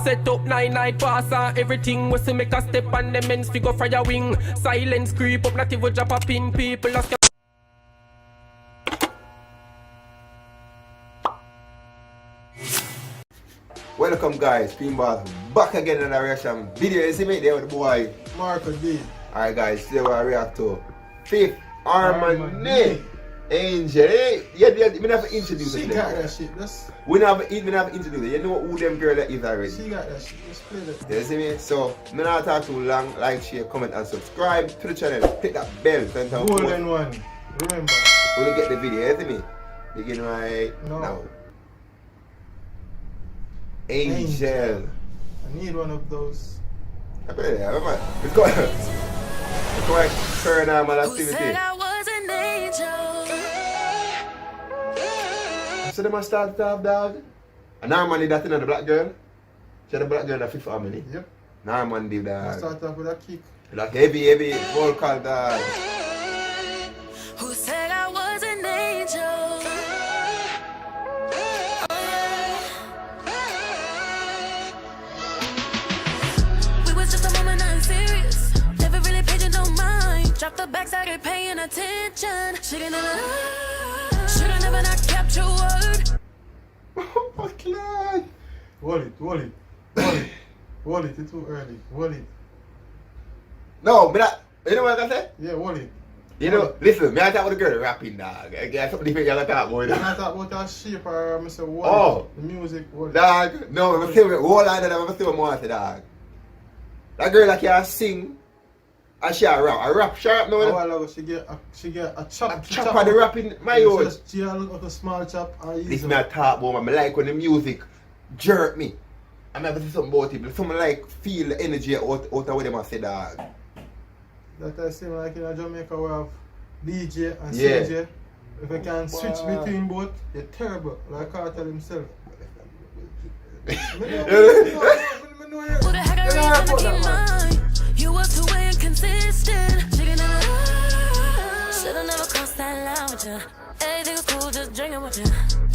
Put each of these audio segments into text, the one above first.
set up 9 pass and everything was to make a step on them ends figure fire wing. Silence creep up, not even drop a pin. People ask. Welcome guys, Pinball back again in a reaction video. You see me there with the boy Marco D. Alright guys, today we react to Fifth Harmony Angel. Yeah, we never introduced She them. got that shit. We never introduced them. You know who them girl is already. She got that shit. Let's play that. You see me? So, I'm not talk too long. Like, share, comment and subscribe to the channel. Click that bell. Golden one. Remember. When you get the video, you see me? Begin right now. Angel. I need one of those. I put it there, man. Let's go. Let's go and paranormal activity. So they must start to have dog. And Normandy that in the black girl. She had the black girl that Fifth Harmony. Yep. Normandy dog. Start off with a kick. That heavy vocal dog. Who said I was an angel? We was just a moment, nothing serious. Never really paid you no mind. Dropped the back, started paying attention. Should've never not kept your word. Oh my God. Hold it. It's too early. Hold it. No, but that, you know what I say? Yeah, hold it. You know, listen, me I talk with the girl rapping dog. I got something different you gotta talk about. When I talk about that shape or Mr. Hold Oh. it. The music, hold it. Dog, no, I'm still hold on, I'm still more to dog. That girl that can sing and she a rap sharp now. A while ago, she get a chop. A chop on the rapping, my own. She a look like a small chop. This me a talk about, man. I like when the music jerk me. I'm never see something about it, but something like feel the energy out of what them a say dog. That I seem like in Jamaica we have DJ and Yeah. CJ. If I can switch between both, you're terrible. Like Cartel himself. Who the heck are you gonna keep mine? You were too inconsistent. Should've never crossed that line with you. Everything was cool, just drinking with you.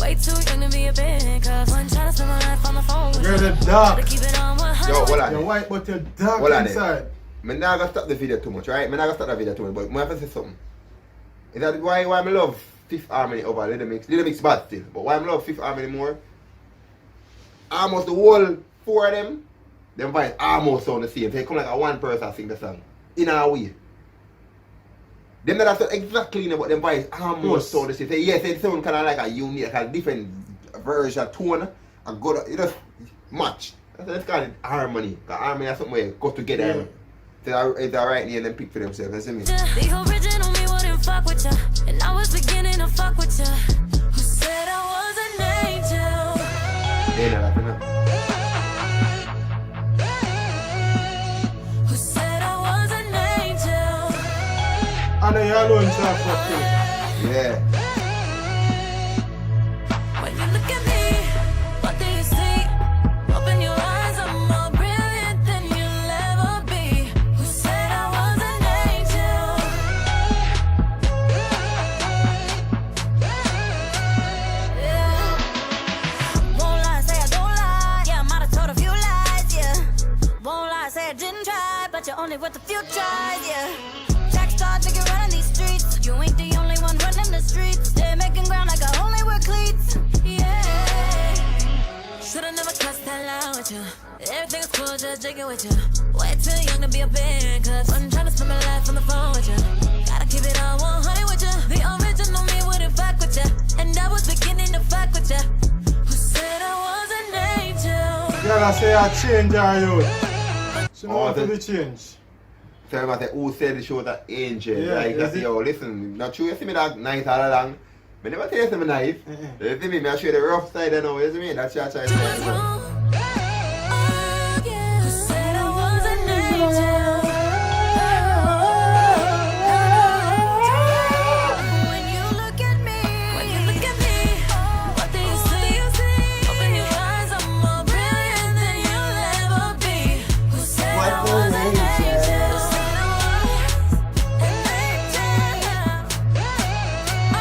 Way too young to be a big cuz. One trying to spend my life on the phone with you. You're the dark. Gotta keep it on 100. Yo, hold on. You're white, but you're dark Hold on inside. I'm not gonna stop the video too much, right? I'm not gonna stop the video too much, but I have to say something. Is that why I love Fifth Harmony over Little Mix? Little Mix bad still, but why I love Fifth Harmony more? Almost the whole four of them voice almost sound the same. So it come like a one person sing the song. In a way. Them that are exactly but them voice almost sound the same. So yes, it sound kinda like a unique, like a different version, tone, and good it just match. Let's call it harmony. Because harmony is something where you go together. Yeah. So it's alright and then pick for themselves, you see me? The original me wouldn't fuck with ya, and I was beginning to fuck with ya. Who said I was an angel? They not laughing now. Who said I was an angel? I know you're alone, chop for you. Yeah. When you look at me, what do you see? Open your eyes, I'm more brilliant than you'll ever be. Who said I was an angel? Yeah. Won't lie, say I don't lie. Yeah, I might have told a few lies, yeah. Won't lie, say I didn't try, but you're only worth a few tries, yeah. Jack Star, take it running these streets. You ain't the only one running the streets. They're making ground like I only wear cleats. Yeah. Should've never crossed that line with you. Everything's cool, just drinking with you. Way too young to be a big cuz. Wasn't trying to spend my life on the phone with you. Gotta keep it on 100 with you. The original me wouldn't fuck with you. And I was beginning to fuck with you. Who said I was an angel? Girl, I say I change her you. She know Oh, what to the- be changed. So I say, who said the show that angel? Yeah, like, is that's, it? yo, listen, not true, you see me that nice all along. I never tell you something nice. You see me, I show you the rough side, I know, you see me? That's your choice. You was wrong. Oh, yeah. Who said I was an angel? When you look at me, what do you see? Open your eyes, I'm more brilliant than you'll ever be. Who said I was an angel? Who said I was an angel? Oh.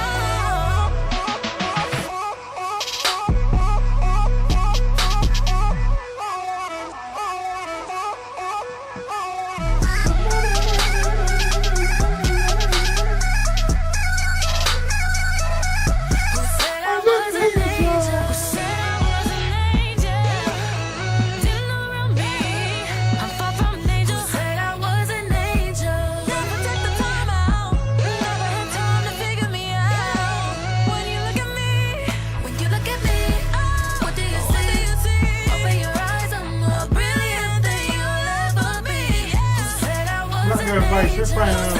voice refined.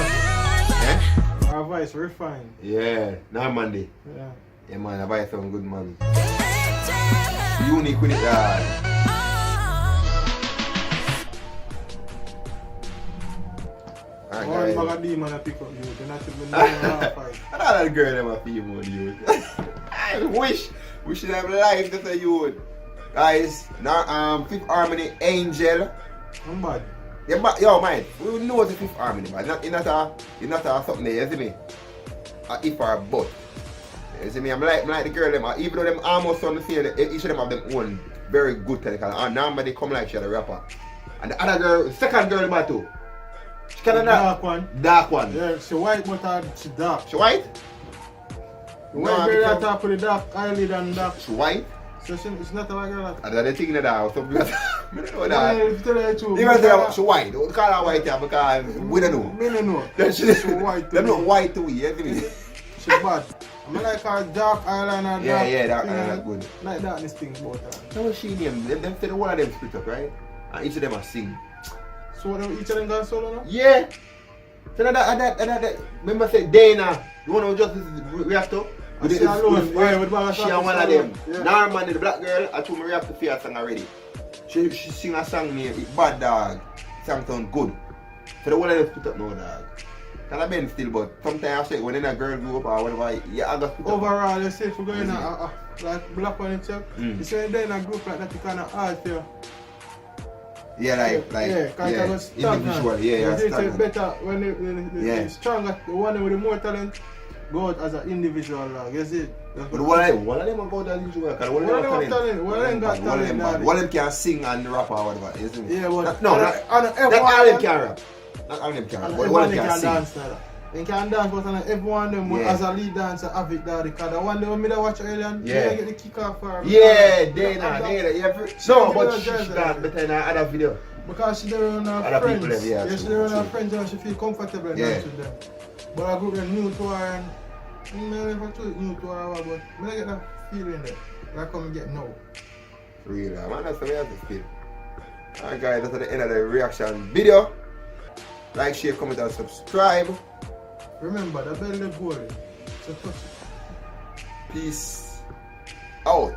Eh? Our voice refined. Yeah, Normandy. Yeah. Yeah, man, I buy some good man. Unique with it, dad. One Alright, bag guys. of demon I pick up you. You're not even know fight. I know that girl them a female youth. I wish them life that a youth. Guys, now Fifth Harmony Angel. I'm bad. Yeah, but yo man, we know the Fifth Harmony, but it's not a something there, you see me? A if or a but. You see me? I'm like the girl them, even though them almost on the same, each of them have them own very good technical. And now they come like she had a rapper. And the other girl, second girl about too. She kind of Dark one. Dark one. Yeah, she white but she dark. She white? The No, white girl because- that talk with the dark eyelid and dark. She white? So it's not a white girl. And then the thing in the house, so because I don't know Yeah, that. if you tell her the truth. Even though she white, don't call her white yeah, because we don't know. Me no know. Then she white to them me. not white to we, you see me? She bad. I like her dark eyeliner. Yeah, dark yeah, dark thing, eyeliner and good. Like that, this thing about her. So what she name? Them say the one of them split up, right? And each of them are sing. So each of them got solo now? Yeah. So that remember say Dana, the one who just react to? And she alone, yeah, with Baba She Saka, and one she of them. alone, yeah. Norman, the black girl, I told me react to fear song already. She sing a song named Bad Dog. Song sound good. So the one of them split up now, dog. Can I been still, but sometimes I say when a girl go up or whatever, yeah, I got split up. Overall, you say if we go in like black one itself, Mm. you say they're in a group like that, you kind of hard for you. Yeah, yeah, kind yeah, of stagnant. individual, yeah, It's stagnant. better when Yeah. the stronger, the one with the more talent, go out as an individual, like, you see? But one of them are good as usual, because one of them One of them have have talent, one of them got One of them talent, bad. One of them can sing and rap or whatever, you see me? Yeah, but No, not all of them can rap. Not all of them can rap, and but one of everyone them can can sing. dance now. They can dance, but everyone of them Yeah. as a lead dancer have it there. Because the one day when me da watch Alien, Yeah. they get the kick off for her. Yeah, Because- Dana, yeah. She No, can but do she that, got better in another video. Because she there around her Other friends. people, yeah, she true, there around her true. friends and she feel comfortable and Yeah. dance with them. But I grew up new to her and I never told new to her, but I get that feeling there. I come and get now. Real, man, that's the way I have to feel. Alright guys, that's the end of the reaction video. Like, share, comment and subscribe. Remember, the bell the goal. So touch it. Peace out.